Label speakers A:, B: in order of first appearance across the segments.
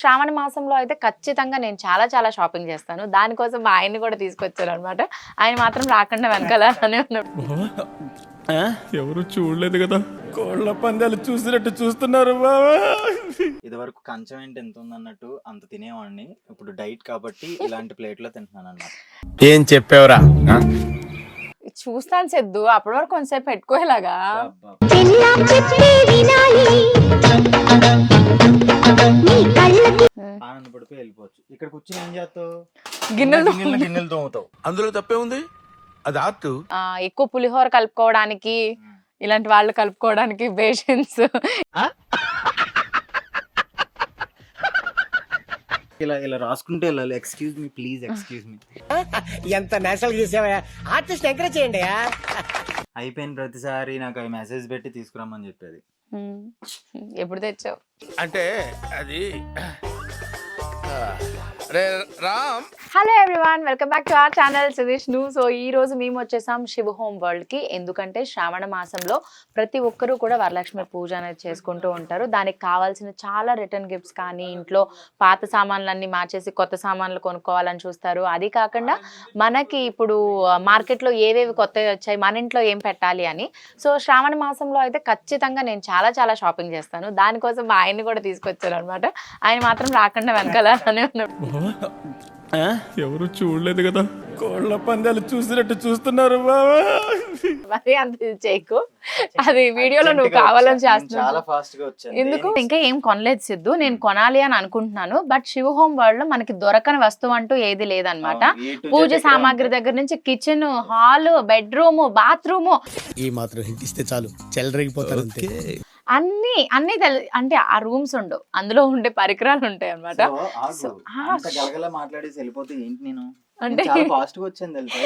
A: శ్రావణ మాసంలో అయితే ఖచ్చితంగా నేను చాలా షాపింగ్ చేస్తాను. దానికోసం మా ఆయన్ని కూడా తీసుకొచ్చారనమాట. ఆయన మాత్రం రాకుండా వెనకాలనే ఉన్నాడు.
B: ఎవరు చూడలేదు కదా, కోళ్ళ పందాలు చూసినట్టు చూస్తున్నారు బాబా.
C: ఇది వరకు కంచం ఏంటి ఎంత ఉందన్నట్టు అంత తినేవాడిని. ఇప్పుడు డైట్ కాబట్టి ఇలాంటి ప్లేట్లో తింటున్నాను అన్నమాట.
B: ఏం చెప్పావురా?
A: చూస్తాను సిద్ధు, అప్పటి వరకు కొంచెంసేపు పెట్టుకోలేగా.
C: ఆనందపడిపోయి వెళ్ళిపోవచ్చు. ఇక్కడ కూర్చొని ఏం చేస్తావు?
A: గిన్నెలు
C: తోముతావు.
B: అందులో తప్పే ఉంది, అది ఆర్ట్.
A: ఎక్కువ పులిహోర కలుపుకోవడానికి, ఇలాంటి వాళ్ళు కలుపుకోవడానికి బేషన్స్.
C: ఇలా రాసుకుంటే వెళ్ళాలి. Excuse me please, excuse me.
D: ఎంత నేషనల్ చేసావా? ఆర్టిస్ట్ ఎంకరేజ్ చేయండి.
C: అయిపోయిన ప్రతిసారి నాకు అవి మెసేజ్ పెట్టి తీసుకురమ్మని చెప్పేది.
A: ఎప్పుడు తెచ్చావు
B: అంటే అది Ram.
A: Hello everyone, welcome back to our channel సుదేష్ను. సో ఈ రోజు మేము వచ్చేసాం శివ హోమ్ వరల్డ్ కి. ఎందుకంటే శ్రావణ మాసంలో ప్రతి ఒక్కరూ కూడా వరలక్ష్మి పూజ అనేది చేసుకుంటూ ఉంటారు. దానికి కావాల్సిన చాలా రిటర్న్ గిఫ్ట్స్ కానీ, ఇంట్లో పాత సామాన్లన్నీ మార్చేసి కొత్త సామాన్లు కొనుక్కోవాలని చూస్తారు. అది కాకుండా మనకి ఇప్పుడు మార్కెట్లో ఏవేవి కొత్తవి వచ్చాయి, మన ఇంట్లో ఏం పెట్టాలి అని. సో శ్రావణ మాసంలో అయితే ఖచ్చితంగా నేను చాలా షాపింగ్ చేస్తాను. దానికోసం మా ఆయన్ని కూడా తీసుకొచ్చాను అనమాట. ఆయన మాత్రం రాకుండా వెనకాలనే ఉన్నాడు.
B: ఎవరు చూడలేదు కదా, కోళ్ళ పందాలు చూసినట్టు చూస్తున్నారు బాబా.
A: మరి అంత చేయకు, అది వీడియోలో నువ్వు కావాలని చేస్తున్నావు.
C: చాలా ఫాస్ట్ గా వచ్చాను.
A: ఎందుకు ఇంకా ఏం కొనలేదు సిద్ధు, నేను కొనాలి అని అనుకుంటున్నాను. బట్ శివ హోమ్ వరల్డ్ లో మనకి దొరకని వస్తువు అంటూ ఏది లేదనమాట. పూజ సామాగ్రి దగ్గర నుంచి కిచెన్, హాల్, బెడ్రూమ్, బాత్రూమ్,
D: ఈ మాత్రం హింట్ ఇస్తే చాలు చెలరేగిపోతారు అంతే.
A: అన్ని అంటే ఆ రూమ్స్ ఉండవు, అందులో ఉండే పరికరాలు ఉంటాయి అనమాట.
C: మాట్లాడేసి వెళ్ళిపోతే ఏంటి నేను
A: అంటే
C: ఫాస్ట్ గా వచ్చాను తెలుసా.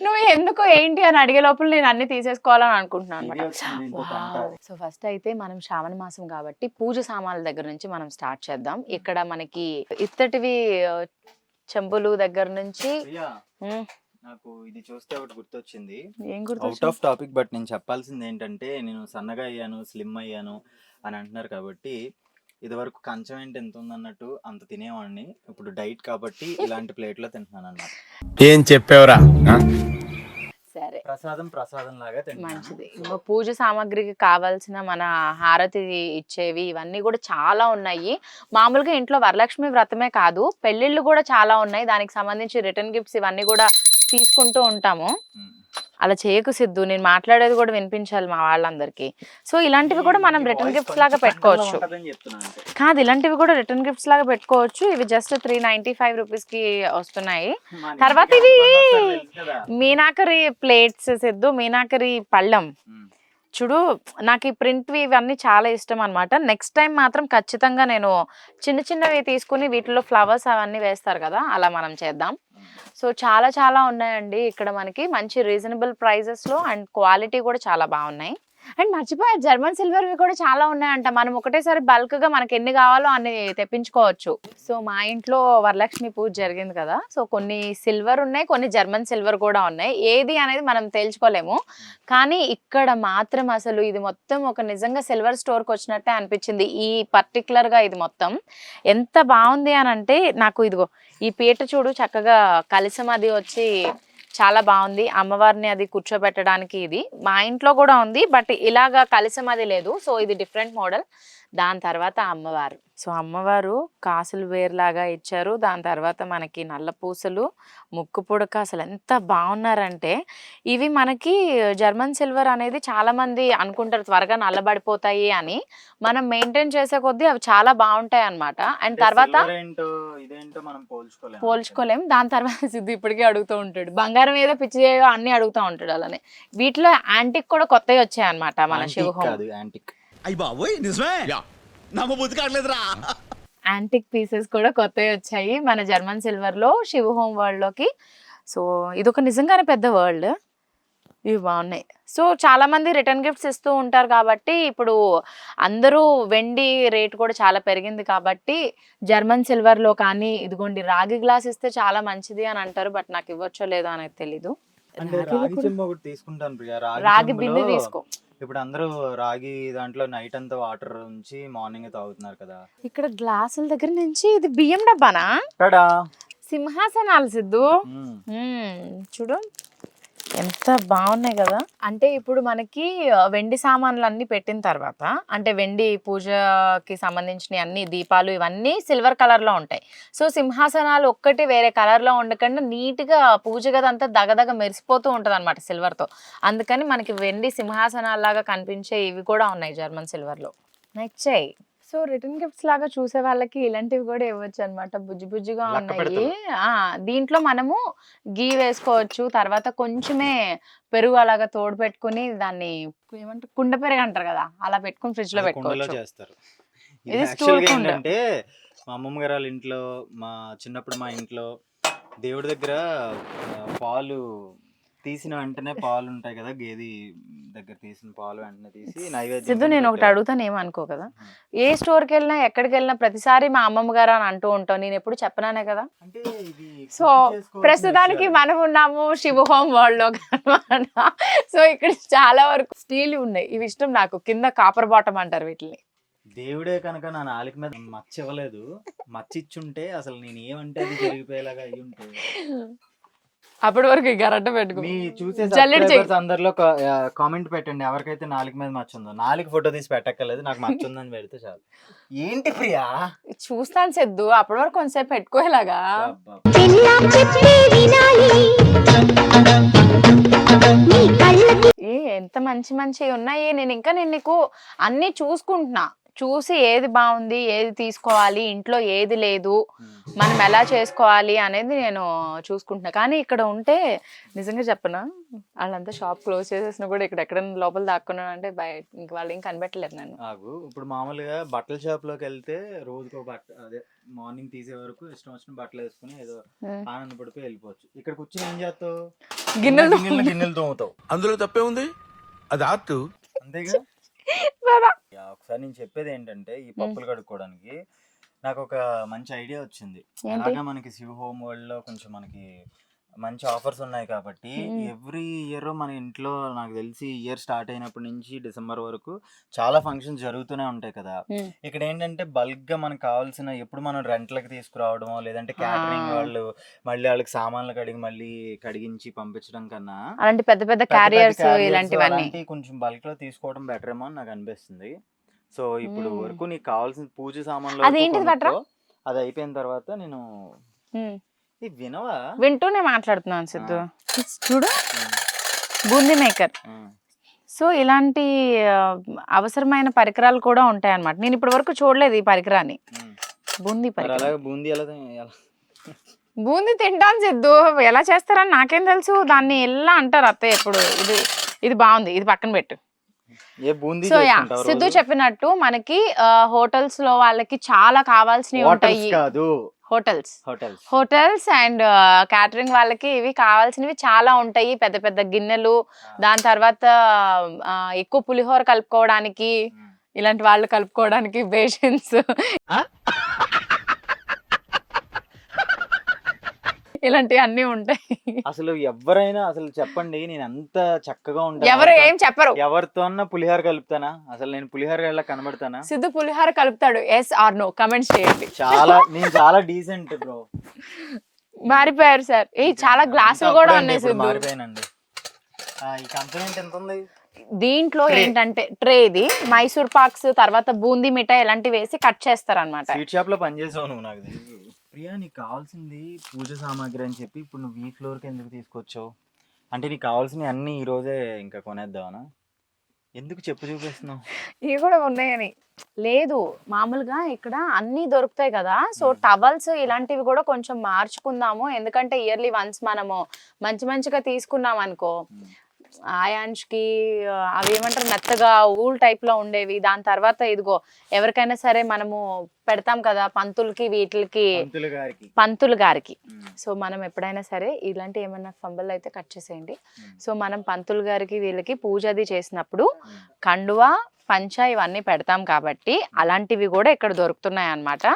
A: నువ్వు ఎందుకు ఏంటి అని అడిగే లోపల నేను అన్ని తీసేసుకోవాలని అనుకుంటున్నాను అనమాట. సో ఫస్ట్ అయితే మనం శ్రావణ మాసం కాబట్టి పూజ సామాన్ల దగ్గర నుంచి మనం స్టార్ట్ చేద్దాం. ఇక్కడ మనకి ఇత్తటివి చెంబులు దగ్గర నుంచి.
C: నాకు ఇది చూస్తే ఒకటి గుర్తొచ్చింది.
A: ఏం
C: అవుట్ ఆఫ్ టాపిక్, బట్ నేను చెప్పాల్సింది ఏంటంటే, నేను సన్నగా అయ్యాను, స్లిమ్ అయ్యాను అని అంటున్నారు కాబట్టి, ఇది వరకు కంచం ఏంటి ఎంత ఉందన్నట్టు అంత తినేవాడిని. ఇప్పుడు డైట్ కాబట్టి ఇలాంటి ప్లేట్లో తింటున్నాను అన్నమాట.
B: ఏం చెప్పావురా?
A: సరే,
C: ప్రసాదం లాగా
A: మంచిది. పూజ సామాగ్రికి కావాల్సిన మన హారతి ఇచ్చేవి ఇవన్నీ కూడా చాలా ఉన్నాయి. మామూలుగా ఇంట్లో వరలక్ష్మి వ్రతమే కాదు, పెళ్లిళ్ళు కూడా చాలా ఉన్నాయి. దానికి సంబంధించి రిటర్న్ గిఫ్ట్స్ ఇవన్నీ కూడా తీసుకుంటూ ఉంటాము. అలా చేయకు సిద్ధు, నేను మాట్లాడేది కూడా వినిపించాలి మా వాళ్ళందరికీ. సో ఇలాంటివి కూడా మనం రిటర్న్ గిఫ్ట్స్ లాగా పెట్టుకోవచ్చు. కాదు, ఇలాంటివి కూడా రిటర్న్ గిఫ్ట్స్ లాగా పెట్టుకోవచ్చు. ఇవి జస్ట్ 395 రూపీస్ కి వస్తున్నాయి. తర్వాత ఇవి మీనాకరి ప్లేట్స్ సిద్ధు, మీనాకరి పళ్ళం. చూడు, నాకు ఈ ప్రింట్వి ఇవన్నీ చాలా ఇష్టం అనమాట. నెక్స్ట్ టైం మాత్రం ఖచ్చితంగా నేను చిన్నవి తీసుకుని వీటిలో ఫ్లవర్స్ అవన్నీ వేస్తారు కదా, అలా మనం చేద్దాం. సో చాలా ఉన్నాయండి ఇక్కడ మనకి, మంచి రీజనబుల్ ప్రైజెస్లో, అండ్ క్వాలిటీ కూడా చాలా బాగున్నాయి. అండ్ మర్చిపోయా, జర్మన్ సిల్వర్వి కూడా చాలా ఉన్నాయంట. మనం ఒకటేసారి బల్క్గా మనకి ఎన్ని కావాలో అన్ని తెప్పించుకోవచ్చు. సో మా ఇంట్లో వరలక్ష్మి పూజ జరిగింది కదా, సో కొన్ని సిల్వర్ ఉన్నాయి, కొన్ని జర్మన్ సిల్వర్ కూడా ఉన్నాయి. ఏది అనేది మనం తేల్చుకోలేము. కానీ ఇక్కడ మాత్రం అసలు ఇది మొత్తం ఒక నిజంగా సిల్వర్ స్టోర్కి వచ్చినట్టే అనిపించింది. ఈ పర్టికులర్గా ఇది మొత్తం ఎంత బాగుంది అని అంటే, నాకు ఇదిగో ఈ పీట చూడు, చక్కగా కలశం అది వచ్చి చాలా బాగుంది. అమ్మవారిని అది కూర్చోబెట్టడానికి ఇది మా ఇంట్లో కూడా ఉంది, బట్ ఇలాగా కలశం అది లేదు. సో ఇది డిఫరెంట్ మోడల్. దాని తర్వాత అమ్మవారు, సో అమ్మవారు కాసులు వేరులాగా ఇచ్చారు. దాని తర్వాత మనకి నల్ల పూసలు, ముక్కు పుడక, అసలు ఎంత బాగున్నారంటే. ఇవి మనకి జర్మన్ సిల్వర్ అనేది చాలా మంది అనుకుంటారు త్వరగా నల్లబడిపోతాయి అని. మనం మెయింటైన్ చేసే కొద్దీ అవి చాలా బాగుంటాయి అన్నమాట. అండ్ తర్వాత పోల్చుకోలేం. దాని తర్వాత సిద్ధు ఇప్పటికే అడుగుతూ ఉంటాడు, బంగారం ఏదో పిచ్చి అన్ని అడుగుతూ ఉంటాడు. అలానే వీటిలో యాంటిక్ కూడా కొత్తవి వచ్చాయి అనమాట మన శివ హోమ్. యాంటిక్ పీసెస్ కూడా కొత్తవి వచ్చాయి మన జర్మన్ సిల్వర్ లో శివ హోమ్ వరల్డ్ లోకి. సో ఇదొక నిజంగానే పెద్ద వరల్డ్. ఇవి బాగున్నాయి. సో చాలా మంది రిటర్న్ గిఫ్ట్స్ ఇస్తూ ఉంటారు కాబట్టి, ఇప్పుడు అందరూ వెండి రేట్ కూడా చాలా పెరిగింది కాబట్టి జర్మన్ సిల్వర్ లో కానీ, ఇదిగోండి రాగి గ్లాస్ ఇస్తే చాలా మంచిది అని అంటారు. బట్ నాకు ఇవ్వచ్చో లేదో అనేది తెలీదు.
C: అంటే
A: రాగివి
C: రాగి
A: కూడా-
C: చెంబు ఒకటి తీసుకుంటాను ప్రియా.
A: రాగి
C: చెంబులో
A: బిందె తీసుకో.
C: ఇప్పుడు అందరూ రాగి దాంట్లో నైట్ అంతా వాటర్ ఉంచి మార్నింగ్ తాగుతున్నారు కదా.
A: ఇక్కడ గ్లాసుల దగ్గర నుంచి ఇది బియ్యం డబ్బానా?
C: టడా.
A: సింహాసనాలు సిద్ధు. చూడు ఎంత బాగున్నాయి కదా. అంటే ఇప్పుడు మనకి వెండి సామాన్లు అన్ని పెట్టిన తర్వాత, అంటే వెండి పూజకి సంబంధించిన అన్ని దీపాలు ఇవన్నీ సిల్వర్ కలర్ లో ఉంటాయి. సో సింహాసనాలు ఒక్కటి వేరే కలర్ లో ఉండకుండా నీట్ గా పూజ గదంతా దగదగ మెరిసిపోతూ ఉంటది అనమాట సిల్వర్ తో. అందుకని మనకి వెండి సింహాసనాల్లాగా కనిపించే ఇవి కూడా ఉన్నాయి జర్మన్ సిల్వర్ లో. నచ్చాయి. సో రిటర్న్ గిఫ్ట్స్ లాగా చూసే వాళ్ళకి ఇలాంటివి కూడా ఇవ్వచ్చు అనమాట. బుజ్జి బుజ్జిగా
C: లక్క
A: ఉన్నాయి. దీంట్లో మనము గీ వేసుకోవచ్చు. తర్వాత కొంచెమే పెరుగు అలాగా తోడు పెట్టుకుని దాన్ని ఏమంటారు, కుండ పెరుగు అంటారు కదా, అలా పెట్టుకుని ఫ్రిడ్జ్ లో
C: అది కుండలో
A: పెట్టుకోవచ్చు.
C: చేస్తారు.
A: ఇది
C: ఇది
A: స్టోర్
C: యాక్చువల్గా
A: కుండ.
C: ఏంటంటే మా అమ్మమ్మ గారు వాళ్ళ ఇంట్లో, మా చిన్నప్పుడు మా ఇంట్లో దేవుడి దగ్గర పాలు తీసిన వెంటనే పాలు ఉంటాయి కదా, గేది దగ్గర తీసిన పాలు వెంటనే తీసి నైవేద్యం
A: సిద్ధు నేను ఒకటి అడుగుతాను, ఏమనుకో కదా. ఏ స్టోర్కి వెళ్ళినా ఎక్కడికి వెళ్ళినా ప్రతిసారి మా అమ్మమ్మ గారు అని అంటూ ఉంటావు, నేను ఎప్పుడు చెప్పనానే కదా.
C: అంటే ఇది
A: సో
C: గుర్తు చేసుకోవాల్సిన
A: ప్రస్తుతానికి
C: విషయాలు.
A: మనం ఉన్నాము శివ హోమ్ వరల్డ్ లో అనమాట. సో ఇక్కడ చాలా వరకు స్టీల్ ఉన్నాయి. ఇవి ఇష్టం నాకు. కింద కాపర్ బాటం అంటారు వీటిని.
C: దేవుడే కనుక నా నాలుక మీద మచ్చ ఇవ్వలేదు. మచ్చ ఇచ్చుంటే అసలు నేను ఏమంటే అది జరిగిపోయేలాగా అయ్యి ఉంటే.
A: అప్పటి వరకు ఈ గరట పెట్టుకో.
C: మీ చూసే
A: జల్లెడ చెయ్యి.
C: సబ్స్క్రైబర్స్ అందరిలో కామెంట్ పెట్టండి ఎవరికైతే నాలుక మీద మచ్చ ఉందో. నాలుగు ఫోటో తీసి పెట్టక్కర్లేదు, నాకు మచ్చ ఉందని పెడితే చాలు. ఏంటి ప్రియా?
A: చూస్తాను సిద్ధు, అప్పటి వరకు కొంచెంసేపు పెట్టుకోలేగా.
C: అబ్బా.
A: ఎంత మంచి మంచి ఉన్నాయి. నేను ఇంకా నీకు అన్ని చూసుకుంటున్నా. చూసి ఏది బాగుంది, ఏది తీసుకోవాలి, ఇంట్లో ఏది లేదు, మనం ఎలా చేసుకోవాలి అనేది నేను చూసుకుంటున్నా. కానీ ఇక్కడ ఉంటే నిజంగా చెప్పనా, వాళ్ళంతా షాప్ క్లోజ్ చేసేసినా కూడా ఇక్కడ ఎక్కడైనా లోపల దాక్కున్నాను అంటే ఇంక వాళ్ళు ఏం కనిపెట్టలేరు నన్ను.
C: నాకు ఇప్పుడు మామూలుగా బట్టల షాప్ లోకి వెళ్తే రోజుకో బట్ట, అదే మార్నింగ్ తీసే వరకు ఇష్టం వచ్చిన బట్టలు వేసుకుని ఏదో ఆనందపడిపోయి వెళ్ళిపోవచ్చు. ఇక్కడ కూర్చొని ఏం చేస్తావు? గిన్నెలు తోముతావు.
B: అందులో తప్పే ఉంది, అది ఆర్ట్.
C: అంతేగా.
A: బాబా.
C: ఒకసారి నేను చెప్పేది ఏంటంటే, ఈ పప్పులు కడుక్కోవడానికి నాకు ఒక మంచి ఐడియా వచ్చింది.
A: ఏంటి?
C: అలాగా మనకి శివ హోమ్ వరల్డ్ లో కొంచెం మనకి మంచి ఆఫర్స్ ఉన్నాయి కాబట్టి ఎవ్రీ ఇయర్ మన ఇంట్లో నాకు తెలిసి ఇయర్ స్టార్ట్ అయినప్పటి నుంచి డిసెంబర్ వరకు చాలా ఫంక్షన్స్ జరుగుతూనే ఉంటాయి కదా. ఇక్కడ ఏంటంటే బల్క్ గా మనకు కావాల్సిన, ఎప్పుడు మనం రెంట్లకి తీసుకురావడమో లేదంటే క్యాటరింగ్ వాళ్ళు మళ్ళీ వాళ్ళకి సామాన్లు కడిగి మళ్ళీ కడిగించి పంపించడం కన్నా
A: అలాంటి పెద్ద పెద్ద క్యారియర్స్ ఇలాంటివన్నీ
C: అలాంటి కొంచెం బల్క్ లో తీసుకోవడం బెటర్ ఏమో అని నాకు అనిపిస్తుంది. సో ఇప్పుడు వరకు నీకు కావాల్సిన పూజ సామాన్లు వరకు
A: అదేంటిది బెటరా?
C: కొనుక్కో. అది అయిపోయిన తర్వాత నేను ఇది వినవా?
A: వింటూనే మాట్లాడుతున్నాను సిద్ధు. చూడు, బూందీ మేకర్. సో ఇలాంటి అవసరమైన పరికరాలు కూడా ఉంటాయి అన్నమాట. నేను ఇప్పటి వరకు చూడలేదు ఈ పరికరాన్ని. బూందీ
C: మరి
A: పరికరం.
C: అలాగే బూందీ ఎలా
A: బూందీ తింటాను సిద్ధు, ఎలా చేస్తారని నాకేం తెలుసు. దాన్ని ఎలా అంటారు అత్తయ్య ఎప్పుడు. ఇది బాగుంది, ఇది పక్కన పెట్టు.
C: ఏ బూందీ
A: సో యా,
C: చేసుకుంటావు
A: సిద్ధు
C: రోజు?
A: చెప్పినట్టు మనకి హోటల్స్ లో వాళ్ళకి చాలా కావాల్సినవి
C: హోటల్స్
A: ఉంటాయి.
C: కాదు,
A: హోటల్స్
C: హోటల్స్
A: అండ్ క్యాటరింగ్ వాళ్ళకి ఇవి కావాల్సినవి చాలా ఉంటాయి. పెద్ద పెద్ద గిన్నెలు, దాని తర్వాత ఎక్కువ పులిహోర కలుపుకోవడానికి, ఇలాంటి వాళ్ళు కలుపుకోవడానికి బేషన్స్, ఇలాంటివి అన్ని ఉంటాయి.
C: అసలు ఎవరైనా అసలు చెప్పండి, నేను ఎంత చక్కగా ఉంటాను.
A: ఎవరు ఏం చెప్పరు.
C: ఎవరితో అన్నా పులిహోర కలుపుతానా? అసలు నేను పులిహోర ఎలా కనబడతానా?
A: సిద్ధు పులిహోర కలుపుతాడు, ఎస్ ఆర్ నో కమెంట్స్ చేయండి.
C: నేను చాలా డీసెంట్ బ్రో.
A: మారిపోయారు సార్. చాలా గ్లాసులు కూడా ఉన్నాయి సిద్ధు.
C: మారిపోయానండి. ఈ కంప్లైంట్ ఎంత ఉంది
A: దీంట్లో ఏంటంటే ట్రే, ఇది మైసూర్ పాక్స్, తర్వాత బూందీ మిఠాయి ఇలాంటివి వేసి కట్ చేస్తారు అనమాట.
C: స్వీట్ షాప్ లో పనిచేసావు నువ్వు, నాకు తెలుసు. ప్రియా, నీకు కావాల్సింది పూజ సామాగ్రి అని చెప్పి ఇప్పుడు నువ్వు ఈ ఫ్లోర్ కి ఎందుకు తీసుకొచ్చావు? అంటే నీకు కావాల్సినవి అన్ని ఈ రోజే ఇంకా కొనేద్దామనా? ఎందుకు చెప్పు చూపిస్తున్నావు?
A: ఇవి కూడా ఉన్నాయని లేదు, మామూలుగా ఇక్కడ అన్ని దొరుకుతాయి కదా. సో టవల్స్ ఇలాంటివి కూడా కొంచెం మార్చుకుందాము. ఎందుకంటే ఇయర్లీ వన్స్ మనము మంచిగా తీసుకున్నాం అనుకో, ఆయాంష్కి అవి ఏమంటారు మెత్తగా ఊల్ టైప్ లో ఉండేవి. దాని తర్వాత ఇదిగో ఎవరికైనా సరే మనము పెడతాం కదా పంతులకి, వీటికి పంతులు గారికి. సో మనం ఎప్పుడైనా సరే ఇలాంటి ఏమన్నా ఫంబల్ అయితే కట్ చేసేయండి. సో మనం పంతులు గారికి వీళ్ళకి పూజ అది చేసినప్పుడు కండువా పంచ ఇవన్నీ పెడతాం కాబట్టి అలాంటివి కూడా ఇక్కడ దొరుకుతున్నాయి అన్నమాట.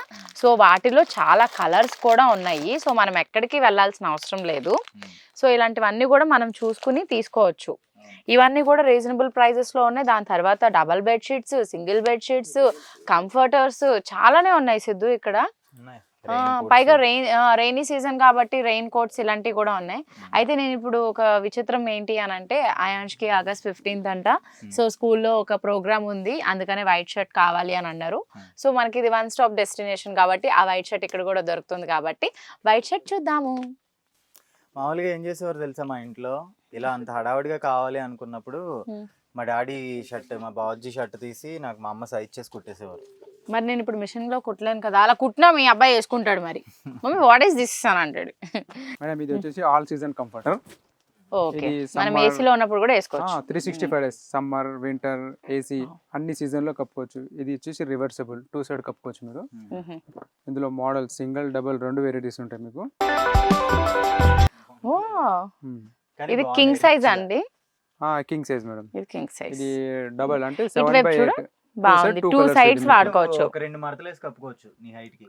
A: సో వాటిలో చాలా కలర్స్ కూడా ఉన్నాయి. సో మనం ఎక్కడికి వెళ్ళాల్సిన అవసరం లేదు. సో ఇలాంటివన్నీ కూడా మనం చూసుకుని తీసుకోవచ్చు. ఇవన్నీ కూడా రీజనబుల్ ప్రైజెస్లో ఉన్నాయి. దాని తర్వాత double bedsheets, single bedsheets, comforters చాలానే ఉన్నాయి సిద్ధు ఇక్కడ. పైగా రెయినీ సీజన్ కాబట్టి రెయిన్ కోట్స్ ఇలాంటివి కూడా ఉన్నాయి. అయితే నేను ఇప్పుడు ఒక విచిత్రం ఏంటి అని అంటే, అయాన్ష్కి August 15th అంట. సో స్కూల్లో ఒక ప్రోగ్రామ్ ఉంది, అందుకనే వైట్ షర్ట్ కావాలి అని అన్నారు. సో మనకి ఇది 1 స్టాప్ డెస్టినేషన్ కాబట్టి ఆ వైట్ షర్ట్ ఇక్కడ కూడా దొరుకుతుంది కాబట్టి వైట్ షర్ట్ చూద్దాము.
C: మామూలుగా ఏం చేసేవారు తెలుసా, మా ఇంట్లో ఇలా అంత హడావుడిగా కావాలి అనుకున్నప్పుడు మా డాడీ షర్ట్, మా బావజీ షర్ట్ తీసి నాకు మా అమ్మ సైజ్ చేసి కుట్టేసేవారు.
A: మరి నేను ఇప్పుడు మిషన్ లో కుట్టలేను కదా, అలా కుట్టినా మీ అబ్బాయి వేసుకుంటాడు. మరి మమ్మీ వాట్ ఈస్ దిస్ అని అంటాడు.
E: మేడం ఇది వచ్చేసి ఆల్ సీజన్ కంఫర్టర్.
A: ఓకే, మనం ఏసీలో ఉన్నప్పుడు కూడా వేసుకోవచ్చు.
E: 365 డేస్, సమ్మర్, వింటర్, ఏసీ అన్ని సీజన్ లో కప్పుకోవచ్చు. ఇది వచ్చేసి రివర్సబుల్ 2 సైడ్ కప్పుకోవచ్చు మీరు. ఇందులో మోడల్ సింగిల్, డబుల్ 2 వెరైటీస్ ఉంటాయి మీకు.
A: ఓ, ఇది కింగ్ సైజ్ అండి?
E: King size madam.
A: ఇది కింగ్ సైజ్.
E: ఇది డబుల్ అంటే
A: ఇటువైపు
E: 7/8.
A: బాగుంది, 2 సైడ్స్ వాడుకోవచ్చు.
C: ఒక 2 మడతలు వేసి కప్పుకోవచ్చు నీ హైట్ కి.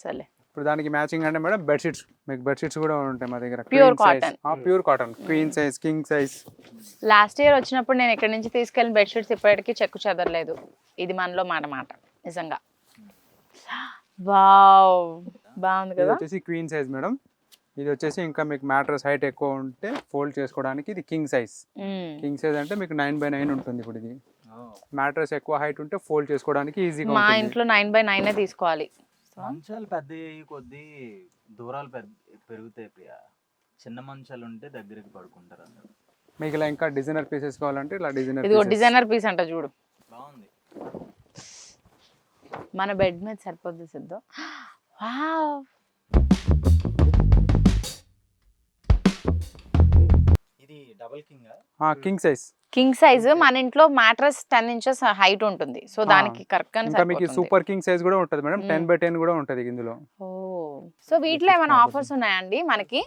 A: సరే,
E: ఇప్పుడు దానికి మ్యాచింగ్ అంటే మేడం బెడ్షీట్స్, మీకు బెడ్షీట్స్ కూడా ఉంటాయి మా దగ్గర.
A: Pure cotton.
E: Pure cotton, queen size, king size.
A: Last year వచ్చినప్పుడు నేను ఇక్కడ నుంచి తీసుకెళ్ళిన బెడ్షీట్స్ ఇప్పటికీ చెక్కు చెదరలేదు. ఇది మనలో మాట నిజంగా. వావ్, బాగుంది
E: ఇది
A: కదా.
E: వచ్చేసి క్వీన్ సైజ్ మేడం. ఇది వచ్చేసి ఇంకా మీకు మ్యాట్రస్ హైట్ ఎక్కువ ఉంటే ఫోల్డ్ చేసుకోవడానికి ఇది కింగ్ సైజ్. కింగ్ సైజ్ అంటే మీకు 9/9 ఉంటుంది. ఇప్పుడు ఇది మ్యాట్రస్ ఎక్కువ హైట్ ఉంటే ఫోల్డ్ చేసుకోవడానికి ఈజీగా
A: మా
E: ఉంటుంది.
A: ఇంట్లో 9/9 తీసుకోవాలి.
C: మంచాలు పెద్ద కొద్ది దూరాలు పెరుగుతాయి ప్రియా. చిన్న మంచాలు ఉంటే దగ్గరికి పడుకుంటారు అందరూ.
E: మీకు ఇలా ఇంకా డిజైనర్ పీసెస్ కావాలంటే ఇలా డిజైనర్.
A: ఇది డిజైనర్ పీస్ అంట చూడు,
C: బాగుంది.
A: మన బెడ్ మీద సరిపోద్ది సిద్ధు. వావ్,
C: ఇది double king.
E: King size.
A: King size మన ఇంట్లో మ్యాట్రస్ 10 inches హైట్ ఉంటుంది. సో దానికి కరెక్ట్ గా
E: ఇంకా మీకు సూపర్ కింగ్ సైజ్ కూడా ఉంటుంది మేడం. 10/10 కూడా ఉంటుంది ఇందులో.
A: ఓ, సో వీటిలో ఏమైనా ఆఫర్స్ ఉన్నాయండి మనకి?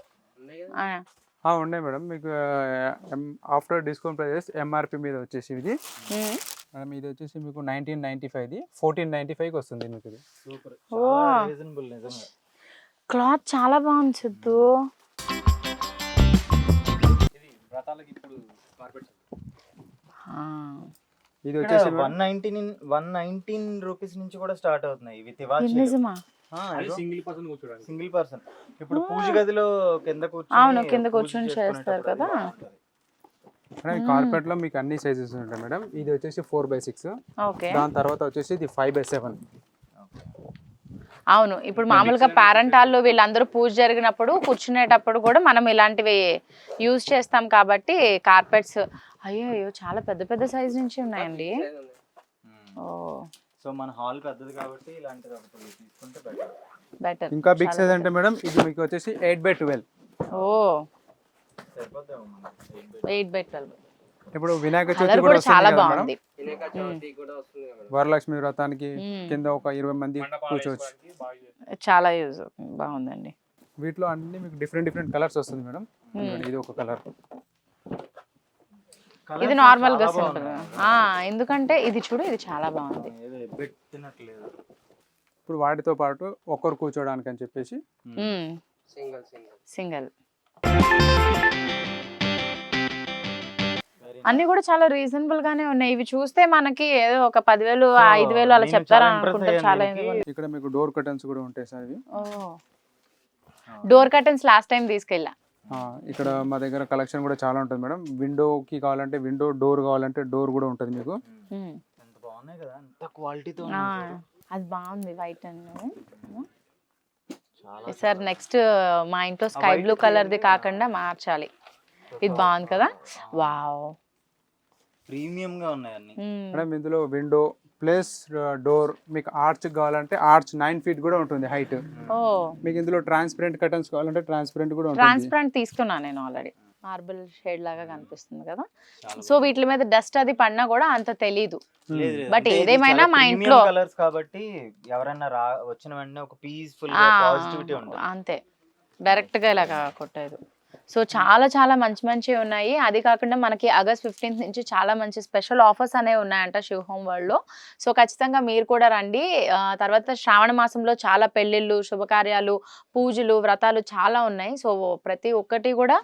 E: ఉన్నాయి మేడం. మీకు ఆఫ్టర్ డిస్కౌంట్ ప్రైజెస్ ఎంఆర్పి మీద వచ్చేసి ఇది మేడం, ఇది వచ్చేసి మీకు 1995, ఇది 1495 వస్తుంది మీకు. ఇది
C: సూపర్,
A: ఓ,
C: రీజనబుల్ నిజంగా.
A: క్లాత్ చాలా బాగుంది సిద్ధు.
E: ఇది వచ్చేసి
C: 119 రూపీస్ నుంచి కూడా స్టార్ట్ అవుతున్నాయి ఇవి.
A: నిజమా?
C: Single person. ఇప్పుడు పూజ గదిలో కింద కూర్చొని,
A: అవును, కింద కూర్చొని చేస్తారు కదా.
E: కార్పెట్ లో మీకు అన్ని సైజెస్ ఉంటాయి మేడం. ఇది వచ్చేసి 4/6.
A: ఓకే,
E: దాని తర్వాత వచ్చేసి ఇది 5/7.
A: అవును. ఇప్పుడు మామూలుగా పేరెంటాల్లో వీళ్ళందరూ పూజ జరిగినప్పుడు కూర్చునేటప్పుడు కూడా మనం ఇలాంటివి యూజ్ చేస్తాం కాబట్టి కార్పెట్స్. అయ్యో, చాలా పెద్ద పెద్ద సైజ్ నుంచి ఉన్నాయండి. ఓ,
C: సో మన హాల్ పెద్దది కాబట్టి ఇలాంటిది ఒకటి తీసుకుంటే
A: బెటర్.
E: ఇంకా బిగ్ సైజ్ అంటే మేడం ఇది మీకు వచ్చేసి 8/12.
A: ఓ,
C: సరిపోద్దాం.
A: 8/12.
E: ఇప్పుడు వినాయక
A: కలర్
E: చవితి
A: కూడా
E: కూడా
A: చాలా
E: వస్తుంది కదా
A: బాగుంది.
E: మేడం. వరలక్ష్మి వ్రతానికి కింద ఒక 20 మంది కూర్చోవచ్చు.
A: చాలా యూజ్ బాగుందండి.
E: వీటిలో అన్ని మీకు డిఫరెంట్ కలర్స్ వస్తుంది మేడం. ఇది ఒక కలర్.
A: ఇది నార్మల్ గా సింపుల్. ఎందుకంటే ఇది చూడు, ఇది చాలా బాగుంది.
E: ఇప్పుడు వాటితో పాటు ఒక్కరు కూర్చోడానికి అని చెప్పేసి
A: సింగిల్ అన్ని కూడా చాలా రీజనబుల్ గానే ఉన్నాయి. ఇవి చూస్తే మనకి ఏదో ఒక 10,000 5,000 అలా చెప్తారా అనుకుంటే చాలా.
E: ఇక్కడ మీకు డోర్ కర్టన్స్ కూడా ఉంటాయి సార్. ఇవి
A: డోర్ కర్టన్స్ లాస్ట్ టైం తీసుకెళ్ళా.
E: ఇక్కడ మా దగ్గర కలెక్షన్ కూడా చాలా ఉంటుంది మేడం. విండోకి కావాలంటే విండో, డోర్ కావాలంటే డోర్ కూడా ఉంటుంది మీకు.
C: ఎంత బాగున్నాయి కదా, ఎంత క్వాలిటీతో.
A: అది బాగుంది వైట్ అనేది. సార్ నెక్స్ట్ మా ఇంట్లో స్కై బ్లూ కలర్ది కాకుండా మార్చాలి. ఇది బాగుంది కదా. వావ్,
C: ప్రీమియం గా ఉన్నాయి అన్ని
E: మేడం. ఇందులో విండో ప్లస్ డోర్, మీకు ఆర్చ్ కావాలంటే ఆర్చ్ 9 feet కూడా ఉంటుంది హైట్. మీకు ఇందులో ట్రాన్స్పరెంట్ కర్టన్స్ కావాలంటే ట్రాన్స్పరెంట్ కూడా ఉంటుంది.
A: ట్రాన్స్పరెంట్ తీసుకున్నా నేను ఆల్రెడీ. మార్బుల్ షేడ్ లాగా కనిపిస్తుంది కదా. సో వీటి మీద డస్ట్ అది పడినా కూడా అంత తెలీదు. బట్ ఏదేమైనా మా ఇంట్లో
C: కలర్స్ కాబట్టి ఎవరైనా వచ్చిన వెంటనే ఒక పీస్ఫుల్ పాజిటివిటీ ఉంటుంది.
A: అంతే, డైరెక్ట్ గా ఇలాగా కొట్టేది. సో చాలా చాలా మంచి మంచివి ఉన్నాయి. అది కాకుండా మనకి ఆగస్ట్ 15th నుంచి చాలా మంచి స్పెషల్ ఆఫర్స్ అనేవి ఉన్నాయంట శివ్ హోమ్ వరల్డ్లో. సో ఖచ్చితంగా మీరు కూడా రండి. తర్వాత శ్రావణ మాసంలో చాలా పెళ్ళిళ్ళు, శుభకార్యాలు, పూజలు, వ్రతాలు చాలా ఉన్నాయి. సో ప్రతి ఒక్కటి కూడా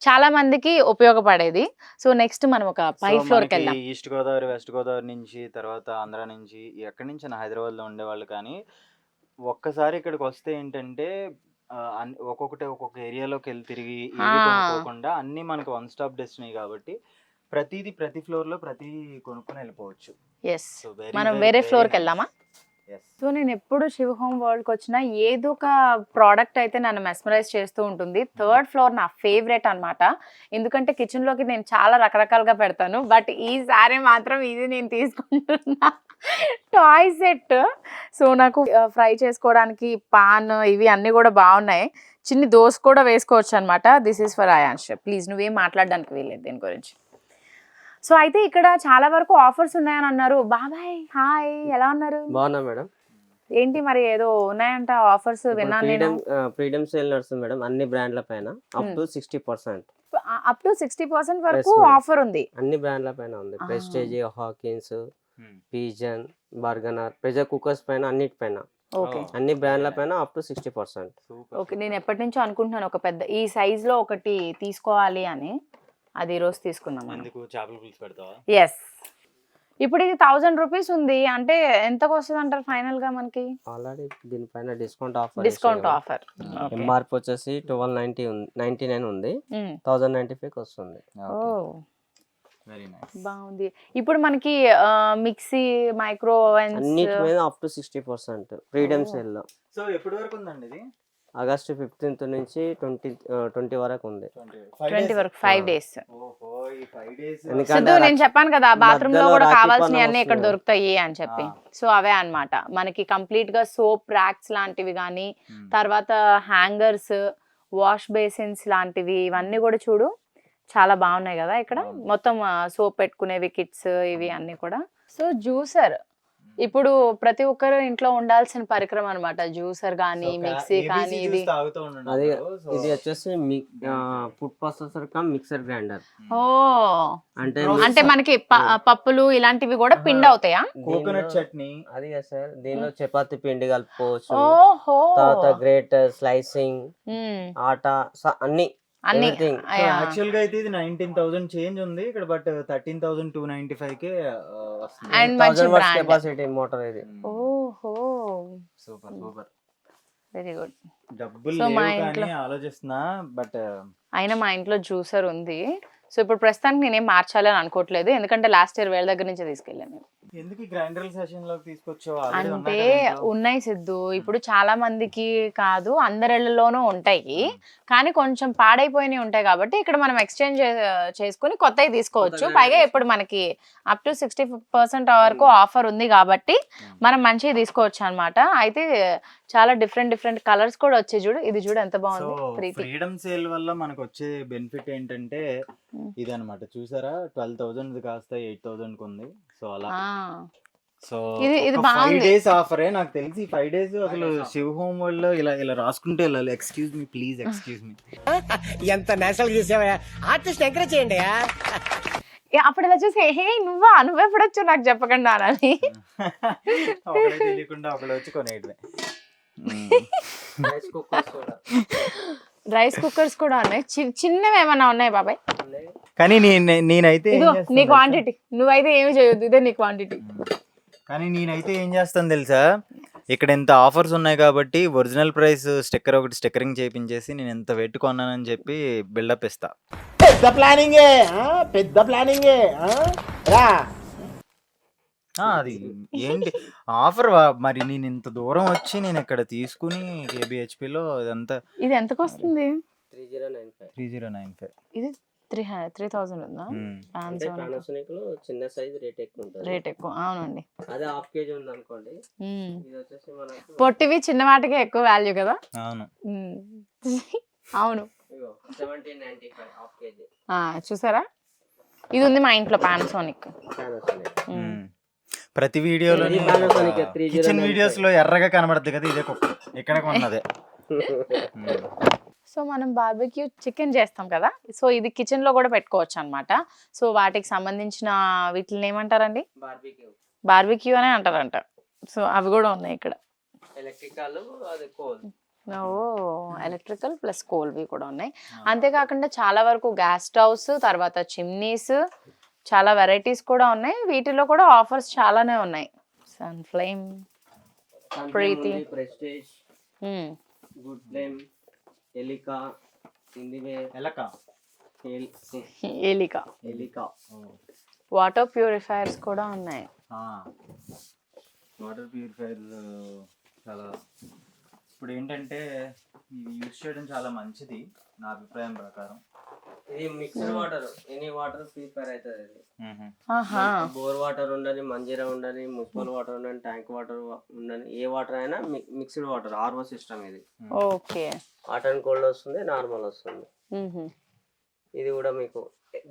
A: చాలా మందికి ఉపయోగపడేది. సో నెక్స్ట్ మనం ఒక పై ఫ్లోర్కి వెళ్దాం.
C: ఈస్ట్ గోదావరి, వెస్ట్ గోదావరి నుంచి, తర్వాత ఆంధ్ర నుంచి, ఎక్కడి నుంచి హైదరాబాద్లో ఉండేవాళ్ళు కానీ ఒక్కసారి ఇక్కడికి వస్తే ఏంటంటే ఒక్కొక్కటి ఒక్కొక్క ఏరియాలోకి వెళ్ళి తిరిగి ఏది కొనుక్కోకుండా అన్ని మనకు వన్ స్టాప్ డెస్టినీ కాబట్టి ప్రతిదీ ప్రతి ఫ్లోర్ లో ప్రతి కొనుక్కొని వెళ్ళిపోవచ్చు.
A: ఎస్, మనం వేరే ఫ్లోర్కి వెళ్దామా? సో నేను ఎప్పుడు శివ్ హోమ్ వరల్డ్కి వచ్చినా ఏదో ఒక ప్రోడక్ట్ అయితే నన్ను మెస్మరైజ్ చేస్తూ ఉంటుంది. 3rd ఫ్లోర్ నా ఫేవరెట్ అనమాట. ఎందుకంటే కిచెన్లోకి నేను చాలా రకరకాలుగా పెడతాను, బట్ ఈసారి మాత్రం ఇది నేను తీసుకుంటున్నా టాయ్ సెట్. సో నాకు ఫ్రై చేసుకోవడానికి పాన్ ఇవి అన్నీ కూడా బాగున్నాయి. చిన్ని దోశ కూడా వేసుకోవచ్చు అనమాట. This is for Ayansh. Please నువ్వేం మాట్లాడడానికి వీల్లేదు దీని గురించి. సో అయితే ఇక్కడ చాలా వరకు ఆఫర్స్ ఉన్నాయని అన్నారు. బాబాయ్ హాయ్, ఎలా ఉన్నారు?
F: బాగున్నా మేడం.
A: ఏంటి మరి ఏదో ఉన్నాయంట ఆఫర్స్, విన్నాను నేను.
F: ఫ్రీడమ్ సేల్ నడుస్తుంది మేడం అన్ని బ్రాండ్ల పైన అప్ టు 60%.
A: అప్ టు 60% వరకు ఆఫర్ ఉంది.
F: అన్ని బ్రాండ్ల పైన ఉంది. Prestige, Hawkins, pigeon, Bergner, pressure cookers పైన అన్నిటి పైన అన్ని బ్రాండ్ల పైన అప్ టు 60%.
A: ఓకే, నేను ఎప్పటి నుంచో అనుకుంటున్నాను ఒక పెద్ద ఈ సైజ్ లో ఒకటి తీసుకోవాలి అని. అది ఈ రోజు తీసుకున్నాం. ఎస్, ఇప్పుడు ఇది 1000 రూపీస్ ఉంది అంటే ఎంతకు వస్తుంది అంటారు ఫైనల్ గా మనకి?
F: ఆల్రెడీ దీనిపైన డిస్కౌంట్ ఆఫర్ ఎంఆర్పి వచ్చేసి 1299 ఉంది, 1095 వస్తుంది.
A: బాగుంది. ఇప్పుడు మనకి మిక్సీ, మైక్రో ఓవెన్స్
F: అన్నిటి మీద అప్ టు 60% ఫ్రీడమ్ సేల్ లో.
C: సో ఎప్పటి వరకు ఉందండి ఇది?
F: ఆగస్ట్ 15th నుంచి 20 వరకు ఉంది.
A: 20 వరకు 5 days.
F: ఎందుకంటే
A: నేను చెప్పాను కదా బాత్రూమ్ లో కూడా కావాల్సినవి అన్ని ఇక్కడ దొరుకుతాయి అని చెప్పి. సో అవే అన్నమాట మనకి కంప్లీట్ గా సోప్ ర్యాక్స్ లాంటివి కానీ, తర్వాత హ్యాంగర్స్, వాష్ బేసిన్స్ లాంటివి, ఇవన్నీ కూడా చూడు చాలా బాగున్నాయి కదా. ఇక్కడ మొత్తం సోప్ పెట్టుకునేవి కిట్స్ ఇవి అన్ని కూడా. సో జ్యూసర్ ఇప్పుడు ప్రతి ఒక్కరు ఇంట్లో ఉండాల్సిన పరికరం అన్నమాట. జ్యూసర్ కానీ, మిక్సీ కానీ. ఇది
F: వచ్చేసి food processor cum mixer grinder.
A: ఓ అంటే మనకి పప్పులు ఇలాంటివి కూడా పిండి అవుతాయా?
C: కోకోనట్ చట్నీ
F: అది సార్, దీనిలో చపాతీ పిండి కలుపుకోవచ్చు.
A: ఓహో,
F: తర్వాత గ్రేటర్, స్లైసింగ్, ఆటా, అన్ని
A: అన్ని.
C: యాక్చువల్ గా అయితే ఇది 19,000 చేంజ్ ఉంది ఇక్కడ, బట్ 13,295 కే వస్తుంది.
A: అండ్ మంచి బ్రాండ్
F: కెపాసిటీ మోటార్ ఇది.
A: ఓహో,
C: సూపర్
A: వెరీ గుడ్.
C: డబ్బులు
A: సో మా
C: లేవు
A: ఇంట్లో
C: కానీ ఆలోచిస్తున్నా, బట్
A: అయినా మా ఇంట్లో జ్యూసర్ ఉంది. సో ఇప్పుడు ప్రస్తుతానికి నేనేం మార్చాలని అనుకోవట్లేదు, ఎందుకంటే లాస్ట్ ఇయర్ వేళ దగ్గర నుంచి తీసుకెళ్ళాను.
C: ఎందుకు గ్రైండర్ సెషన్ లోకి తీసుకొచ్చావు?
A: అంటే ఉన్నాయి సిద్ధు, ఇప్పుడు చాలా మందికి కాదు అందరిలోనూ ఉంటాయి, కానీ కొంచెం పాడైపోయినవి ఉంటాయి కాబట్టి ఇక్కడ మనం ఎక్స్చేంజ్ చేసుకుని కొత్తవి తీసుకోవచ్చు. పైగా ఇప్పుడు మనకి అప్ టు 60% వరకు ఆఫర్ ఉంది కాబట్టి మనం మంచిగా తీసుకోవచ్చు అన్నమాట. అయితే చాలా డిఫరెంట్ కలర్స్ కూడా వచ్చాయి. చూడు, ఇది చూడు ఎంత బాగుంది.
C: ఫ్రీడమ్ సేల్ వల్ల మనకు వచ్చే బెనిఫిట్ ఏంటంటే ఇది అన్నమాట. చూసారా, 12,000 కాస్త 8,000 ఉంది. సో అలా సో ఇది 5 days ఆఫరే. నాకు తెలిసి 5 days అసలు శివ్ హోమ్ వరల్డ్ లో ఇలా రాసుకుంటే వెళ్ళాలి. Excuse me please, excuse me.
D: ఎంత నేషనల్ చేసావా? ఆర్టిస్ట్ ఎంకరేజ్ చేయండి.
A: అప్పుడు ఇలా చూసి హే నువ్వెప్పుడొచ్చు నాకు చెప్పకుండా అని
C: ఒకడే తెలియకుండా ఒకళ్ళు వచ్చి కొనేయడమే.
A: రైస్ కుక్కర్స్ కూడా ఉన్నాయి. చిన్నవి ఏమన్నా ఉన్నాయి బాబాయ్?
C: కానీ నేనైతే
A: నీ క్వాంటిటీ నువ్వైతే ఏమి చేయొద్దు, ఇదే నీ క్వాంటిటీ.
C: కానీ నేనైతే ఏం చేస్తాను తెలుసా, ఇక్కడ ఎంత ఆఫర్స్ ఉన్నాయి కాబట్టి ఒరిజినల్ ప్రైస్ స్టిక్కర్ ఒకటి స్టిక్కరింగ్ చేయించేసి నేను ఎంత వెయిట్ కొన్నానని చెప్పి బిల్డప్ ఇస్తా.
D: పెద్ద ప్లానింగే రా.
C: అది ఏంటి ఆఫర్ మరి, నేను ఇంత దూరం వచ్చి నేను ఇక్కడ తీసుకుని కేబిహెచ్పిలో ఇదంతా.
A: ఇది ఎంతకు వస్తుంది?
F: 3095.
A: ఇది 3,000 ఉందా?
F: చిన్న సైజ్ రేట్ ఎక్కువ ఉంటుంది.
A: రేట్ ఎక్కువ, అవునండి.
F: అదే హాఫ్ కేజీ ఉంది అనుకోండి, ఇది వచ్చేసి మనకు
A: పొట్టివి చిన్న వాటికే ఎక్కువ వాల్యూ కదా.
C: అవును
A: అవును,
F: 1795 హాఫ్ కేజీ.
A: చూసారా, ఇది ఉంది మా ఇంట్లో పానాసోనిక్.
C: ప్రతి వీడియోలో కిచెన్ వీడియోస్ లో ఎర్రగా కనబడుతుంది కదా, ఇదే కుక్క ఇక్కడ కొన్నదే.
A: సో మనం బార్బెక్యూ చికెన్ చేస్తాం కదా, సో ఇది కిచెన్ లో కూడా పెట్టుకోవచ్చు అన్నమాట. సో వాటికి సంబంధించిన వీటిని ఏమంటారండి?
F: బార్బిక్యూ
A: బార్బెక్యూ అనే అంటారంట. సో అవి కూడా ఉన్నాయి ఇక్కడ.
F: ఎలక్ట్రికల్, అది కోల్.
A: ఓ ఎలక్ట్రికల్ ప్లస్ కోల్వి కూడా ఉన్నాయి. అంతేకాకుండా చాలా వరకు గ్యాస్ స్టవ్స్, తర్వాత చిమ్నీస్, చాలా వెరైటీస్ కూడా ఉన్నాయి. వీటిలో కూడా ఆఫర్స్ చాలానే ఉన్నాయి. Sunflame, Preethi,
F: Prestige, Good Flame, Elica, Hindware,
A: Elica,
F: Elica.
A: Water purifiers కూడా ఉన్నాయి.
C: వాటర్ ప్యూరిఫైర్ చాలా ఇప్పుడు ఏంటంటే ఇది యూజ్ చేయడం చాలా మంచిది నా అభిప్రాయం ప్రకారం.
F: ఇది mixed water, any water purifier అవుతుంది. ఇది
A: ఆహా,
F: బోర్ వాటర్ ఉండని, మంజీరా ఉండని, మున్సిపల్ వాటర్ ఉండని, ట్యాంక్ వాటర్ ఉండని, ఏ వాటర్ అయినా మిక్స్డ్ వాటర్, ఆర్ఓ సిస్టమ్ ఇది.
A: ఓకే.
F: హాట్ అండ్ కోల్డ్ వస్తుంది, నార్మల్ వస్తుంది. ఇది కూడా మీకు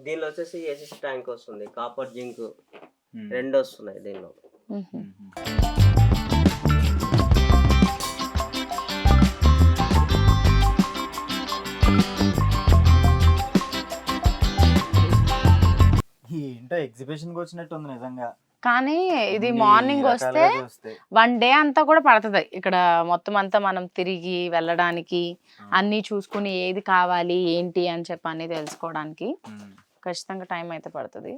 F: దీనిలో వచ్చేసి ఏసీసీ ట్యాంక్ వస్తుంది, కాపర్ జింక్ రెండు వస్తున్నాయి దీనిలో.
C: ఏంటో ఎగ్జిబిషన్కి వచ్చినట్టు ఉంది నిజంగా.
A: కానీ ఇది
C: అన్ని
A: మార్నింగ్ వస్తే
C: రకాలుగా చూస్తే.
A: 1 డే అంతా కూడా పడుతుంది ఇక్కడ మొత్తం అంతా మనం తిరిగి వెళ్ళడానికి, అన్నీ చూసుకుని ఏది కావాలి ఏంటి అని చెప్పి అన్నీ తెలుసుకోవడానికి ఖచ్చితంగా టైం అయితే పడుతుంది.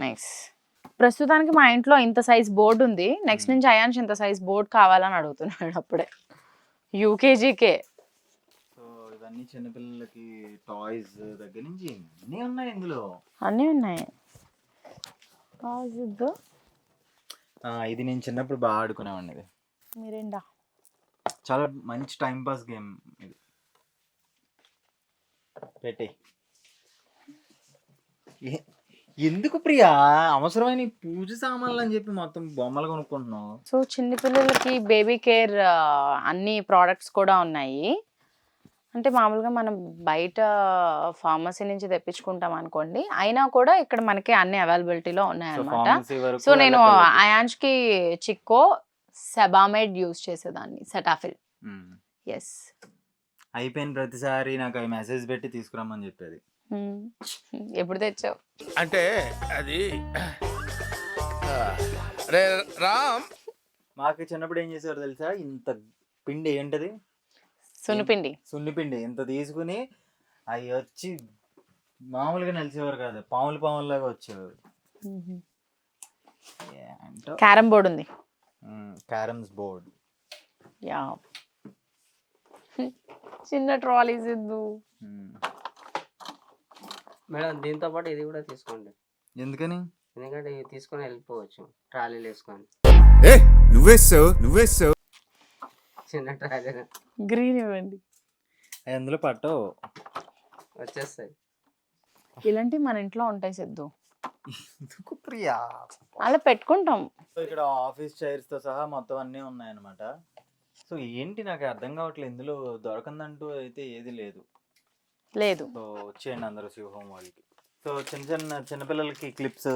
A: నైస్. ప్రస్తుతానికి మా ఇంట్లో ఇంత సైజ్ బోర్డు ఉంది. నెక్స్ట్ నుంచి అయాన్ష్ ఇంత సైజ్ బోర్డు కావాలని అడుగుతున్నాడు అప్పుడే. యూకేజీకే.
C: సో ఇవన్నీ చిన్నపిల్లలకి టాయ్స్ దగ్గర నుంచి అన్నీ ఉన్నాయి ఇందులో.
A: అన్నీ ఉన్నాయి.
C: ఇది నేను చిన్నప్పుడు బాగా ఆడుకునేవాడిని. ఇది
A: మీరేండా
C: చాలా మంచి టైం పాస్ గేమ్ ఇది. పెట్టే ఎందుకు ప్రియా అవసరమైన ఈ పూజ సామాన్లు అని చెప్పి మొత్తం బొమ్మలు కొనుక్కుంటున్నావు?
A: సో చిన్నపిల్లలకి బేబీ కేర్ అన్ని ప్రోడక్ట్స్ కూడా ఉన్నాయి. అంటే మామూలుగా మనం బయట ఫార్మసీ నుంచి తెప్పించుకుంటాం అనుకోండి, అయినా కూడా ఇక్కడ మనకి అన్ని అవైలబిలిటీలో ఉన్నాయన్నమాట. సో నేను అయాన్ష్కి చిక్కో సెబామెడ్ యూజ్ చేసేదాన్ని, సెటాఫిల్. ఎస్.
C: అయిపోయిన ప్రతిసారి నాకు అవి మెసేజ్ పెట్టి తీసుకురమ్మని చెప్పేది.
A: ఎప్పుడు తెచ్చావు?
B: అంటే అది రే రామ్,
C: మాకు చిన్నప్పుడు ఏం చేసేవారు తెలుసా? ఇంత పిండి ఏంటది,
A: సున్నిపిండి.
C: సున్నిపిండి ఇంత తీసుకుని అవి వచ్చి మామూలుగా నిలిచేవారు కాదు, పాములాగా వచ్చేవారు.
A: క్యారమ్ బోర్డ్ ఉంది.
C: Carroms board.
A: యా, చిన్న ట్రాలీస్ ఇద్దు
F: మేడం. దీంతో పాటు ఇది కూడా తీసుకోండి.
C: ఎందుకని?
F: ఎందుకంటే ఇవి తీసుకొని వెళ్ళిపోవచ్చు ట్రాలీలు వేసుకొని.
B: నువ్వే
F: చిన్న ట్రాలీ
A: గ్రీన్ ఇవ్వండి,
C: అవి అందులో పట్టవు,
F: వచ్చేస్తాయి.
A: ఇలాంటివి మన ఇంట్లో ఉంటాయి సిద్ధు.
C: ఎందుకు ప్రియా?
A: అలా పెట్టుకుంటాం.
C: ఇక్కడ ఆఫీస్ చైర్స్ తో సహా మొత్తం అన్నీ ఉన్నాయన్నమాట. సో ఏంటి నాకు అర్థం కావట్లేదు, ఇందులో దొరకందంటూ అయితే ఏది లేదు. సో వచ్చేయండి అందరూ శివహోం వాళ్ళకి. సో చిన్నపిల్లలకి క్లిప్స్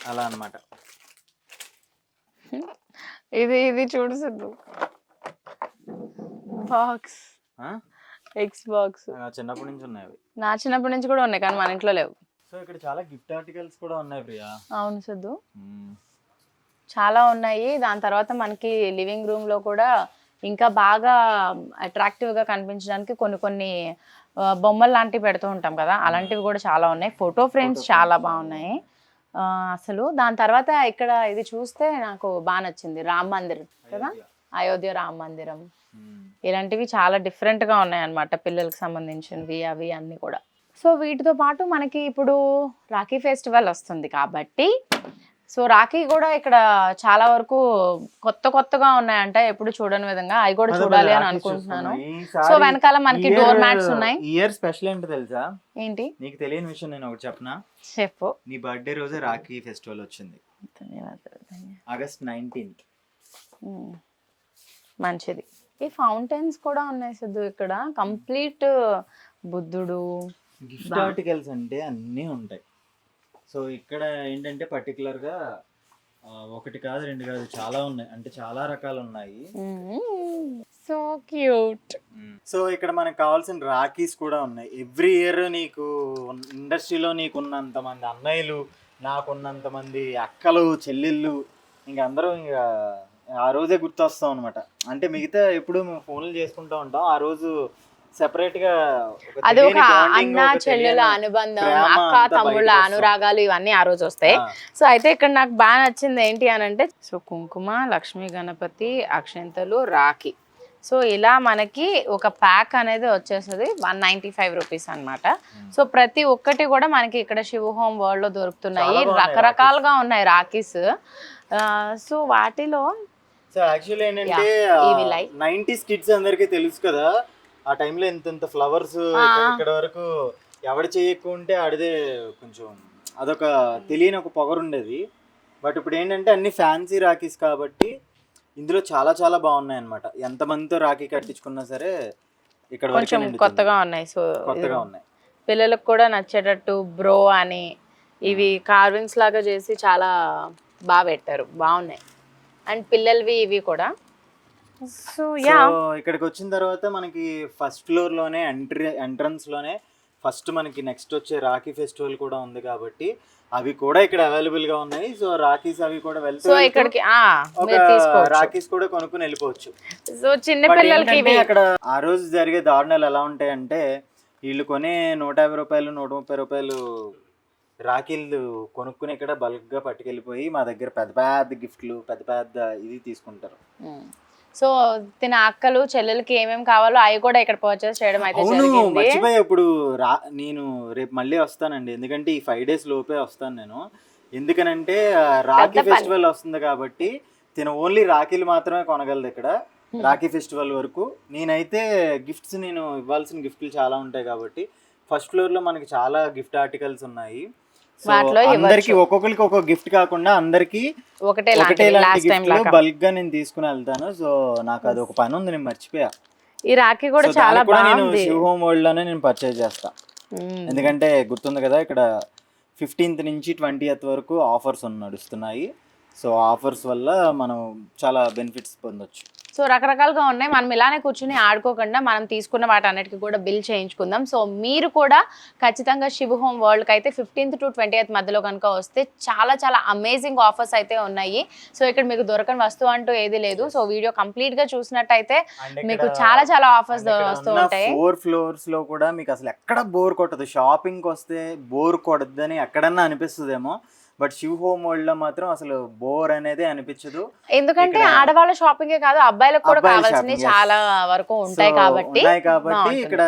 C: అలా అన్నమాట.
A: ఇది చూడు సిద్ధు, బాక్స్, ఎక్స్ బాక్స్.
C: చిన్నప్పటి నుంచి ఉన్నాయి అవి.
A: నా చిన్నప్పటి నుంచి కూడా ఉన్నాయి కానీ మన ఇంట్లో లేవు.
C: సో ఇక్కడ చాలా గిఫ్ట్ ఆర్టికల్స్ కూడా ఉన్నాయి ప్రియా.
A: అవును సిద్ధు, చాలా ఉన్నాయి. దాని తర్వాత మనకి లివింగ్ రూమ్ లో కూడా ఇంకా బాగా అట్రాక్టివ్ గా కనిపించడానికి కొన్ని బొమ్మలు లాంటివి పెడుతూ ఉంటాం కదా, అలాంటివి కూడా చాలా ఉన్నాయి. ఫోటో ఫ్రేమ్స్ చాలా బాగున్నాయి అసలు. దాని తర్వాత ఇక్కడ ఇది చూస్తే నాకు బాగా నచ్చింది, రామ్ మందిర్ కదా, అయోధ్య రామ్ మందిరం. ఇలాంటివి చాలా డిఫరెంట్ గా ఉన్నాయి అన్నమాట, పిల్లలకు సంబంధించినవి అవి అన్ని కూడా. సో వీటితో పాటు మనకి ఇప్పుడు రాఖీ ఫెస్టివల్ వస్తుంది కాబట్టి, సో రాఖీ కూడా ఇక్కడ చాలా వరకు కొత్తగా ఉన్నాయంట, ఎప్పుడు చూడని విధంగా. అవి కూడా చూడాలి అని అనుకుంటున్నాను. సో వెనకాల మనకి డోర్ మ్యాట్స్ ఉన్నాయి.
C: ఇయర్ స్పెషల్ ఏంటో తెలుసా?
A: ఏంటి?
C: నీకు తెలియని విషయం నేను ఒకటి చెప్పనా?
A: చెప్పు.
C: నీ బర్త్డే రోజే రాఖీ ఫెస్టివల్ వచ్చింది, ఆగస్ట్ 19th.
A: మంచిది. ఈ ఫౌంటైన్స్ కూడా ఉన్నాయి సిద్ధు ఇక్కడ, కంప్లీట్ బుద్ధుడు.
C: గిఫ్ట్ ఆర్టికల్స్ అంటే అన్నీ ఉంటాయి. సో ఇక్కడ ఏంటంటే పర్టికులర్గా ఒకటి కాదు, రెండు కాదు, చాలా ఉన్నాయి. అంటే చాలా రకాలు ఉన్నాయి.
A: So cute.
C: సో ఇక్కడ మనకు కావాల్సిన రాఖీస్ కూడా ఉన్నాయి. ఎవ్రీ ఇయర్ నీకు ఇండస్ట్రీలో నీకున్నంత మంది అన్నయ్యలు, నాకున్నంత మంది అక్కలు, చెల్లెళ్ళు, ఇంక అందరూ ఇంకా ఆ రోజే గుర్తొస్తాం అనమాట. అంటే మిగతా ఎప్పుడు మేము ఫోన్లు చేసుకుంటూ ఉంటాం, ఆ రోజు సెపరేట్ గా
A: అది ఒక అన్న చెల్లెల అనుబంధం, అక్క తమ్ముళ్ళ అనురాగాలు ఇవన్నీ ఆ రోజు వస్తాయి. సో అయితే ఇక్కడ నాకు బాగా నచ్చింది ఏంటి అని అంటే, సో కుంకుమ, లక్ష్మీ గణపతి, అక్షంతలు, రాఖీ. సో ఇలా మనకి ఒక ప్యాక్ అనేది వచ్చేస్తుంది 195 రూపీస్ అనమాట. సో ప్రతి ఒక్కటి కూడా మనకి ఇక్కడ శివ హోమ్ వరల్డ్ లో దొరుకుతున్నాయి. రకరకాలుగా ఉన్నాయి రాఖీస్. సో వాటిలో
C: సో యాక్చువల్లీ ఏంటంటే 90s కిడ్స్ అందరికీ తెలుసు కదా, ఆ టైంలో ఎంత ఫ్లవర్స్ ఇక్కడ వరకు ఎవడు చేయకుంటే ఆడిదే కొంచెం అదొక తెలియని ఒక పొగరు ఉండేది. బట్ ఇప్పుడు ఏంటంటే అన్ని ఫ్యాన్సీ రాఖీస్ కాబట్టి ఇందులో చాలా చాలా బాగున్నాయి అనమాట. ఎంతమందితో రాఖీ కట్టించుకున్నా సరే ఇక్కడ
A: కొంచెం కొత్తగా ఉన్నాయి. సో
C: కొత్తగా ఉన్నాయి,
A: పిల్లలకు కూడా నచ్చేటట్టు బ్రో అని ఇవి కార్వింగ్స్ లాగా చేసి చాలా బాగా పెట్టారు, బాగున్నాయి. అండ్ పిల్లలవి ఇవి కూడా. సో యా,
C: ఇక్కడికి వచ్చిన తర్వాత మనకి ఫస్ట్ ఫ్లోర్ లోనే ఎంట్రన్స్ లోనే ఫస్ట్ మనకి నెక్స్ట్ వచ్చే రాఖీ ఫెస్టివల్ కూడా ఉంది కాబట్టి అవి కూడా ఇక్కడ అవైలబుల్ గా ఉన్నాయి. సో రాఖీస్ అవి కూడా వెళ్తే
A: సో ఇక్కడికి
C: రాఖీస్ కూడా కొనుక్కుని వెళ్ళిపోవచ్చు.
A: సో చిన్న పిల్లలకి
C: అక్కడ ఆ రోజు జరిగే దారుణాలు ఎలా ఉంటాయంటే, వీళ్ళు కొనే 150 రూపాయలు 130 రూపాయలు రాఖీలు కొనుక్కుని ఇక్కడ బల్క్ గా పట్టుకెళ్ళిపోయి మా దగ్గర పెద్ద పెద్ద గిఫ్ట్లు, పెద్ద పెద్ద ఇది తీసుకుంటారు.
A: సో తిన అక్కలు చెల్లెలకి ఏమేమి కావాలో అవి కూడా ఇక్కడ పర్చేస్ చేయడం అయితే జరిగింది.
C: మర్చిపోయా, ఇప్పుడు నేను రేపు మళ్ళీ వస్తానండి, ఎందుకంటే ఈ 5 days లోపే వస్తాను నేను. ఎందుకనంటే రాఖీ ఫెస్టివల్ వస్తుంది కాబట్టి తిన ఓన్లీ రాఖీలు మాత్రమే కొనగలదు ఇక్కడ రాఖీ ఫెస్టివల్ వరకు. నేనైతే గిఫ్ట్స్, నేను ఇవ్వాల్సిన గిఫ్ట్లు చాలా ఉంటాయి కాబట్టి ఫస్ట్ ఫ్లోర్ లో మనకి చాలా గిఫ్ట్ ఆర్టికల్స్ ఉన్నాయి. అందరికి ఒక్కొక్కరికి ఒక్కొక్క గిఫ్ట్ కాకుండా అందరికి ఒకటే బల్క్ గా నేను తీసుకుని వెళ్తాను. సో నాకు అది ఒక పని ఉంది, నేను మర్చిపోయా.
A: ఈ రాఖీ కూడా చాలా బాగుంది.
C: శివ హోమ్ వరల్డ్ లోనే నేను పర్చేజ్ చేస్తా, ఎందుకంటే గుర్తుంది కదా ఇక్కడ 15th నుంచి 20th వరకు ఆఫర్స్ నడుస్తున్నాయి. సో ఆఫర్స్ వల్ల మనం చాలా బెనిఫిట్స్ పొందొచ్చు.
A: సో రకరకాలుగా ఉన్నాయి. మనం ఇలానే కూర్చుని ఆడుకోకుండా మనం తీసుకున్న వాటి అన్నిటికీ కూడా బిల్ చేయించుకుందాం. సో మీరు కూడా ఖచ్చితంగా శివ హోమ్ వరల్డ్కి అయితే 15th to 20th మధ్యలో కనుక వస్తే చాలా చాలా అమేజింగ్ ఆఫర్స్ అయితే ఉన్నాయి. సో ఇక్కడ మీకు దొరకని వస్తువు అంటూ ఏది లేదు. సో వీడియో కంప్లీట్ గా చూసినట్టయితే మీకు చాలా చాలా ఆఫర్స్ వస్తూ ఉంటాయి.
C: 4 floors లో కూడా మీకు అసలు ఎక్కడ బోర్ కొట్టదు. షాపింగ్కి వస్తే బోర్ కొడద్దని ఎక్కడన్నా అనిపిస్తుందేమో, బట్ శివ హోమ్ వరల్డ్ లో మాత్రం అసలు బోర్ అనేది అనిపించదు.
A: ఎందుకంటే ఆడవాళ్ళ షాపింగే కాదు, అబ్బాయిలకు కూడా కావాల్సినవి చాలా వరకు ఉంటాయి కాబట్టి
C: ఇక్కడ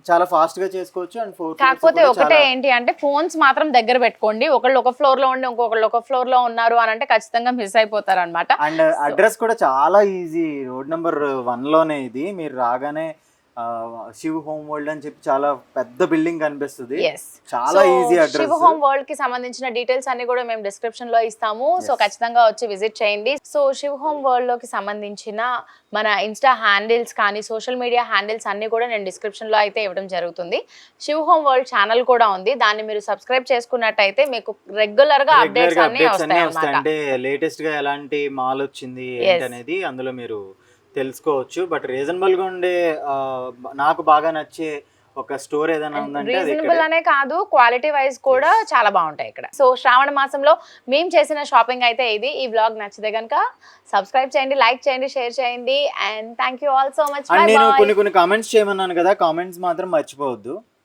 C: చాలా ఫాస్ట్ గా చేసుకోవచ్చు. అండ్
A: కాకపోతే ఒకటే ఏంటి అంటే ఫోన్స్ మాత్రం దగ్గర పెట్టుకోండి. ఒకళ్ళు ఒక ఫ్లోర్ లో ఉండి ఇంకొకళ్ళు ఒక ఫ్లోర్ లో ఉన్నారు అని అంటే ఖచ్చితంగా మిస్ అయిపోతారు అనమాట.
C: అండ్ అడ్రస్ కూడా చాలా ఈజీ, రోడ్ నెంబర్ 1 లోనే ఇది. మీరు రాగానే శివ హోమ్ వరల్డ్ అని చెప్పి చాలా పెద్ద బిల్డింగ్ కనిపిస్తుంది, చాలా easy address.
A: Shiva home world కి సంబంధించిన డీటెయిల్స్ అన్ని కూడా మేము డిస్క్రిప్షన్ లో ఇస్తాము. సో ఖచ్చితంగా వచ్చి విజిట్ చేయండి. సో శివ హోమ్ వరల్డ్ లోకి సంబంధించిన మన ఇన్స్టా హ్యాండిల్స్ కానీ సోషల్ మీడియా హ్యాండిల్స్ అన్ని కూడా నేను డిస్క్రిప్షన్ లో అయితే ఇవ్వడం జరుగుతుంది. శివ హోమ్ వరల్డ్ ఛానల్ కూడా ఉంది, దాన్ని మీరు సబ్స్క్రైబ్ చేసుకున్నట్టయితే మీకు రెగ్యులర్ గా అప్డేట్స్ అన్ని వస్తాయి.
C: అంటే లేటెస్ట్ గా ఎలాంటి మాల్ వచ్చింది ఏంటనేది అందులో మీరు తెలుసుకోవచ్చు. బట్ రీజనబుల్ గా ఉండే, నాకు బాగా నచ్చే ఒక స్టోర్ ఏదైనా ఉందంటే
A: రీజనబుల్ అనే కాదు, క్వాలిటీ వైజ్ కూడా చాలా బాగుంటాయి ఇక్కడ. సో శ్రావణ మాసంలో మేము చేసిన షాపింగ్ అయితే ఇది. ఈ బ్లాగ్ నచ్చితే కనుక సబ్స్క్రైబ్ చేయండి, లైక్ చేయండి, షేర్ చేయండి. And thank you all so much.
C: నేను కొన్ని కామెంట్స్ చేయమన్నాను కదా, కామెంట్స్ మాత్రం మర్చిపోవద్దు.